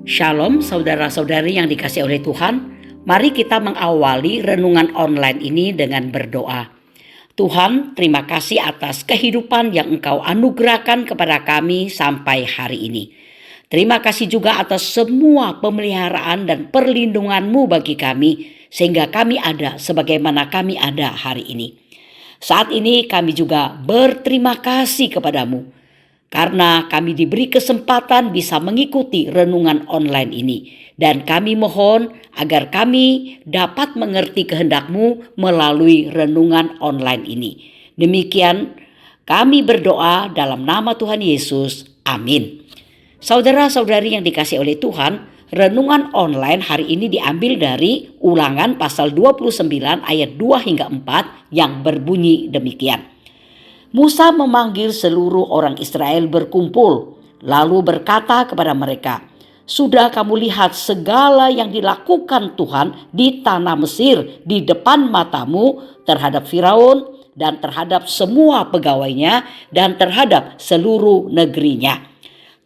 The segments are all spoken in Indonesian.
Shalom saudara-saudari yang dikasihi oleh Tuhan. Mari kita mengawali renungan online ini dengan berdoa. Tuhan, terima kasih atas kehidupan yang Engkau anugerahkan kepada kami sampai hari ini. Terima kasih juga atas semua pemeliharaan dan perlindungan-Mu bagi kami, sehingga kami ada sebagaimana kami ada hari ini. Saat ini kami juga berterima kasih kepadamu, karena kami diberi kesempatan bisa mengikuti renungan online ini. Dan kami mohon agar kami dapat mengerti kehendak-Mu melalui renungan online ini. Demikian kami berdoa dalam nama Tuhan Yesus. Amin. Saudara-saudari yang dikasihi oleh Tuhan, renungan online hari ini diambil dari Ulangan pasal 29 ayat 2 hingga 4 yang berbunyi demikian. Musa memanggil seluruh orang Israel berkumpul, lalu berkata kepada mereka, "Sudah kamu lihat segala yang dilakukan Tuhan di tanah Mesir di depan matamu terhadap Firaun dan terhadap semua pegawainya dan terhadap seluruh negerinya.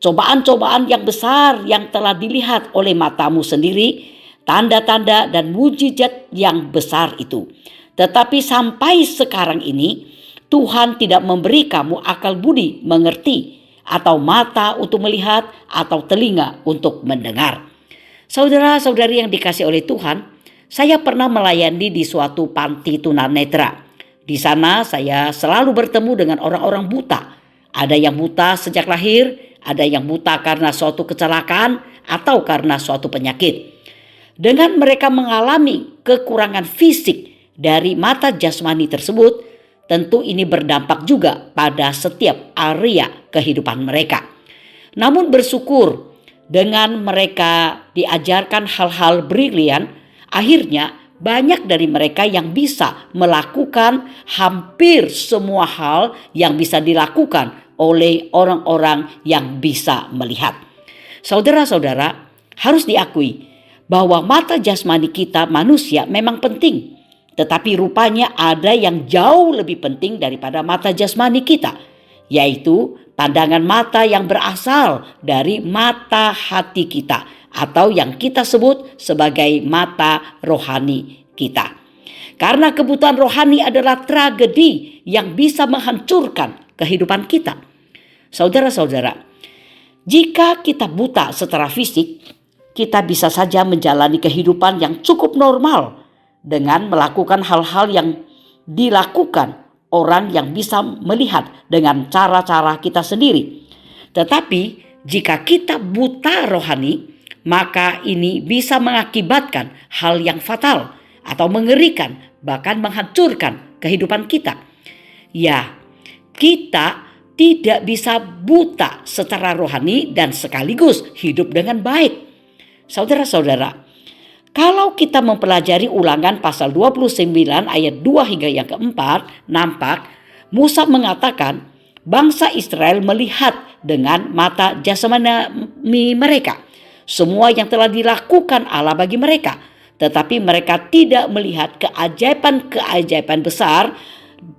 Cobaan-cobaan yang besar yang telah dilihat oleh matamu sendiri, tanda-tanda dan mujizat yang besar itu. Tetapi sampai sekarang ini, Tuhan tidak memberi kamu akal budi mengerti, atau mata untuk melihat, atau telinga untuk mendengar." Saudara-saudari yang dikasihi oleh Tuhan, saya pernah melayani di suatu panti tunanetra. Di sana saya selalu bertemu dengan orang-orang buta. Ada yang buta sejak lahir, ada yang buta karena suatu kecelakaan atau karena suatu penyakit. Dengan mereka mengalami kekurangan fisik dari mata jasmani tersebut, tentu ini berdampak juga pada setiap area kehidupan mereka. Namun bersyukur dengan mereka diajarkan hal-hal brilian, akhirnya banyak dari mereka yang bisa melakukan hampir semua hal yang bisa dilakukan oleh orang-orang yang bisa melihat. Saudara-saudara, harus diakui bahwa mata jasmani kita manusia memang penting. Tetapi rupanya ada yang jauh lebih penting daripada mata jasmani kita, yaitu pandangan mata yang berasal dari mata hati kita, atau yang kita sebut sebagai mata rohani kita. Karena kebutaan rohani adalah tragedi yang bisa menghancurkan kehidupan kita. Saudara-saudara, jika kita buta secara fisik, kita bisa saja menjalani kehidupan yang cukup normal dengan melakukan hal-hal yang dilakukan orang yang bisa melihat dengan cara-cara kita sendiri. Tetapi jika kita buta rohani, maka ini bisa mengakibatkan hal yang fatal atau mengerikan, bahkan menghancurkan kehidupan kita. Ya, kita tidak bisa buta secara rohani dan sekaligus hidup dengan baik. Saudara-saudara, kalau kita mempelajari Ulangan pasal 29 ayat 2 hingga yang keempat, nampak Musa mengatakan bangsa Israel melihat dengan mata jasmani mereka semua yang telah dilakukan Allah bagi mereka, tetapi mereka tidak melihat keajaiban-keajaiban besar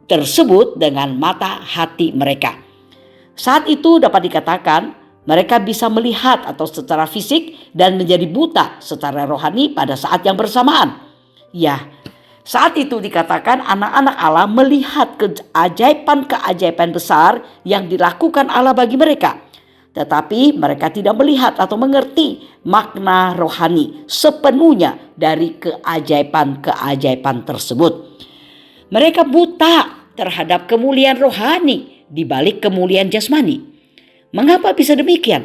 tersebut dengan mata hati mereka. Saat itu dapat dikatakan mereka bisa melihat atau secara fisik dan menjadi buta secara rohani pada saat yang bersamaan. Ya, saat itu dikatakan anak-anak Allah melihat keajaiban-keajaiban besar yang dilakukan Allah bagi mereka. Tetapi mereka tidak melihat atau mengerti makna rohani sepenuhnya dari keajaiban-keajaiban tersebut. Mereka buta terhadap kemuliaan rohani di balik kemuliaan jasmani. Mengapa bisa demikian?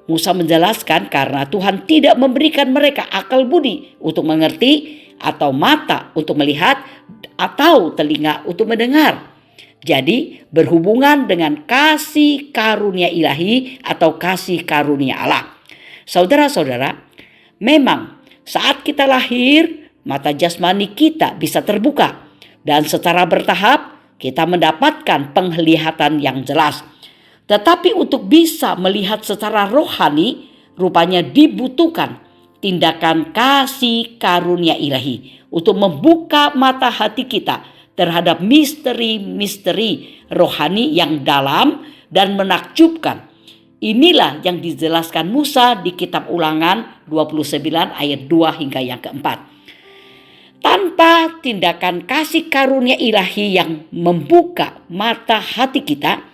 Musa menjelaskan karena Tuhan tidak memberikan mereka akal budi untuk mengerti, atau mata untuk melihat, atau telinga untuk mendengar. Jadi berhubungan dengan kasih karunia ilahi atau kasih karunia Allah. Saudara-saudara, memang saat kita lahir, mata jasmani kita bisa terbuka, dan secara bertahap kita mendapatkan penglihatan yang jelas. Tetapi untuk bisa melihat secara rohani, rupanya dibutuhkan tindakan kasih karunia ilahi untuk membuka mata hati kita terhadap misteri-misteri rohani yang dalam dan menakjubkan Inilah yang dijelaskan Musa di kitab Ulangan 29 ayat 2 hingga yang keempat. Tanpa tindakan kasih karunia ilahi yang membuka mata hati kita,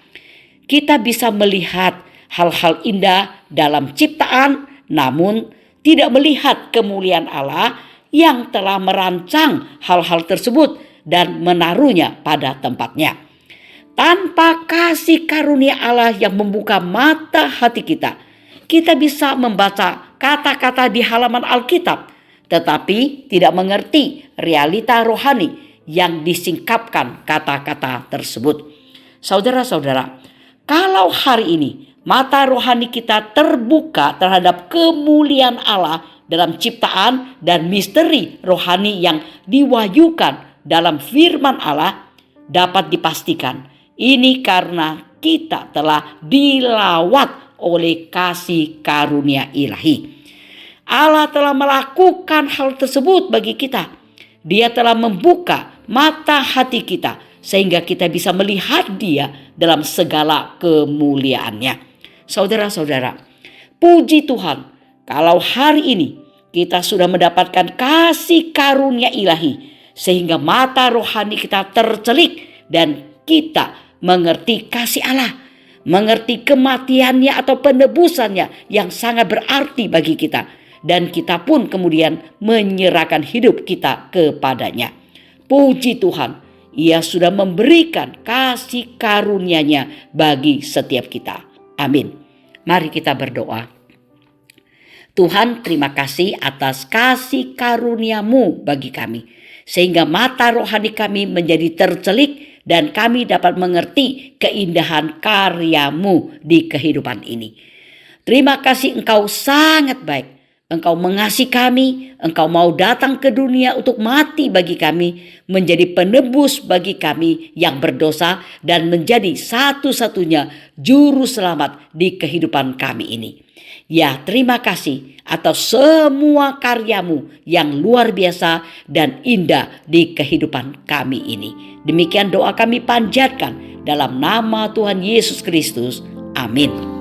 kita bisa melihat hal-hal indah dalam ciptaan, namun tidak melihat kemuliaan Allah yang telah merancang hal-hal tersebut dan menaruhnya pada tempatnya. Tanpa kasih karunia Allah yang membuka mata hati kita, kita bisa membaca kata-kata di halaman Alkitab, tetapi tidak mengerti realita rohani yang disingkapkan kata-kata tersebut. Saudara-saudara, kalau hari ini mata rohani kita terbuka terhadap kemuliaan Allah dalam ciptaan dan misteri rohani yang diwahyukan dalam firman Allah, dapat dipastikan ini karena kita telah dilawat oleh kasih karunia ilahi. Allah telah melakukan hal tersebut bagi kita. Dia telah membuka mata hati kita sehingga kita bisa melihat Dia dalam segala kemuliaannya. Saudara-saudara, puji Tuhan kalau hari ini kita sudah mendapatkan kasih karunia ilahi sehingga mata rohani kita tercelik dan kita mengerti kasih Allah, mengerti kematiannya atau penebusannya yang sangat berarti bagi kita. Dan kita pun kemudian menyerahkan hidup kita kepadanya. Puji Tuhan, Ia sudah memberikan kasih karunia-Nya bagi setiap kita. Amin. Mari kita berdoa. Tuhan, terima kasih atas kasih karunia-Mu bagi kami, sehingga mata rohani kami menjadi tercelik dan kami dapat mengerti keindahan karya-Mu di kehidupan ini. Terima kasih, Engkau sangat baik. Engkau mengasihi kami, Engkau mau datang ke dunia untuk mati bagi kami, menjadi penebus bagi kami yang berdosa dan menjadi satu-satunya juru selamat di kehidupan kami ini. Ya, terima kasih atas semua karya-Mu yang luar biasa dan indah di kehidupan kami ini. Demikian doa kami panjatkan dalam nama Tuhan Yesus Kristus. Amin.